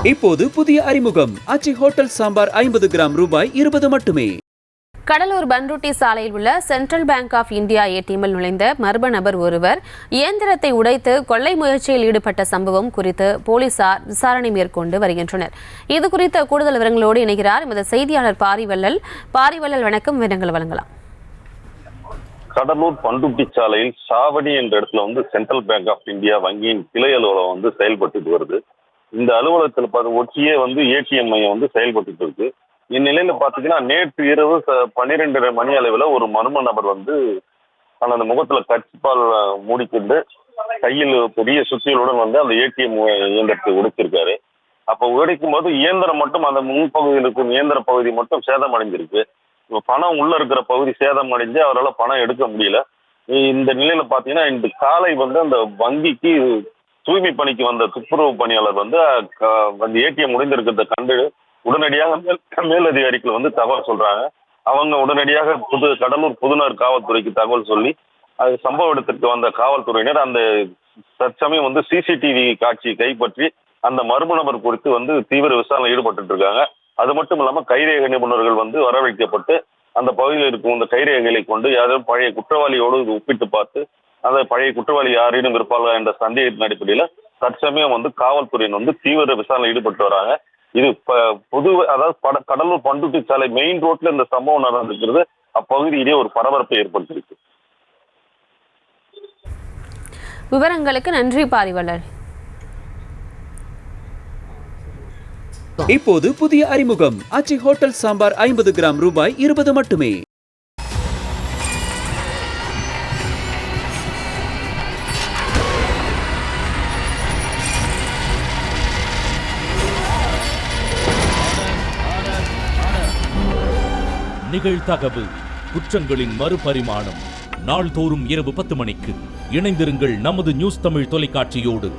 இப்போது புதிய அறிமுகம் ஆச்சி ஹோட்டல் சாம்பார் 50 கிராம் ரூபாய் 20 மட்டுமே. கடலூர் பன்ருட்டி சாலையில் உள்ள சென்ட்ரல் பேங்க் ஆஃப் இந்தியா ஏடிஎம்மில் நுழைந்த மர்ம நபர் ஒருவர் இயந்திரத்தை உடைத்து கொள்ளை முயற்சியில் ஈடுபட்ட சம்பவம் குறித்து போலீசார் விசாரணை மேற்கொண்டு வருகின்றனர். இது குறித்த கூடுதல் விவரங்களோடு இணைகிறார் எமது செய்தியாளர் பாரிவள்ளல். வணக்கம், விவரங்கள் வழங்கலாம். கடலூர் பன்ருட்டி சாலையில் சாவடி என்ற இடத்துல சென்ட்ரல் பேங்க் ஆஃப் இந்தியா வங்கியின் கிளை அலுவலகம் செயல்பட்டு வருது. இந்த அலுவலகத்தில் ஒட்டியே ஏடிஎம் மையம் செயல்பட்டு இருக்கு. இந்நிலையில பாத்தீங்கன்னா நேற்று இரவு 12:30 மணி அளவில் ஒரு மர்ம நபர் தனது முகத்துல கட்சிப்பால் மூடிக்கொண்டு கையில் பெரிய சுத்தியலுடன் அந்த ஏடிஎம் இயந்திரத்தை உடைச்சிருக்காரு. அப்ப உடைக்கும் போது இயந்திரம் மட்டும் அந்த முன்பகுதியில் இருக்கும் இயந்திர பகுதி மட்டும் சேதம் அடைஞ்சிருக்கு. பணம் உள்ள இருக்கிற பகுதி சேதம் அடைஞ்சு அவரால் பணம் எடுக்க முடியல. இந்த நிலையில பாத்தீங்கன்னா இன்று காலை அந்த வங்கிக்கு தூய்மை பணிக்கு வந்த துப்புரவு பணியாளர் அந்த ஏடிஎம் உடைந்திருக்கிறத கண்டு உடனடியாக மேலதிகாரிகள் தகவல் சொல்றாங்க. அவங்க உடனடியாக கடலூர் புதுநகர் காவல்துறைக்கு தகவல் சொல்லி அது சம்பவ இடத்திற்கு வந்த காவல்துறையினர் அந்த தற்சமயம் சிசிடிவி காட்சியை கைப்பற்றி அந்த மர்ம நபர் குறித்து தீவிர விசாரணை ஈடுபட்டு இருக்காங்க. அது மட்டும் இல்லாம கைரேகை நிபுணர்கள் வரவழைக்கப்பட்டு அந்த பகுதியில் இருக்கும் இந்த கைரேகைகளை கொண்டு யாரும் பழைய குற்றவாளியோடு ஒப்பிட்டு பார்த்து அந்த பழைய குற்றவாளி யாரேனும் இருப்பார்களா என்ற சந்தேகத்தின் அடிப்படையில் தற்சமயம் காவல்துறையின் தீவிர விசாரணை ஈடுபட்டு வராங்க. இது கடலூர் பன்ருட்டி சாலை மெயின் ரோட்ல இந்த சம்பவம் நடந்திருக்கிறது. அப்பகுதியிலே ஒரு பரபரப்பை ஏற்படுத்தியிருக்கு. விவரங்களுக்கு நன்றி பாரிவள்ளல். இப்போது புதிய அறிமுகம் ஆச்சி ஹோட்டல் சாம்பார் 50 கிராம் ரூபாய் 20 மட்டுமே. நிகழ்தகவு குற்றங்களின் மறுபரிமாணம் நாள்தோறும் இரவு 10 மணிக்கு இணைந்திருங்கள் நமது நியூஸ் தமிழ் தொலைக்காட்சியோடு.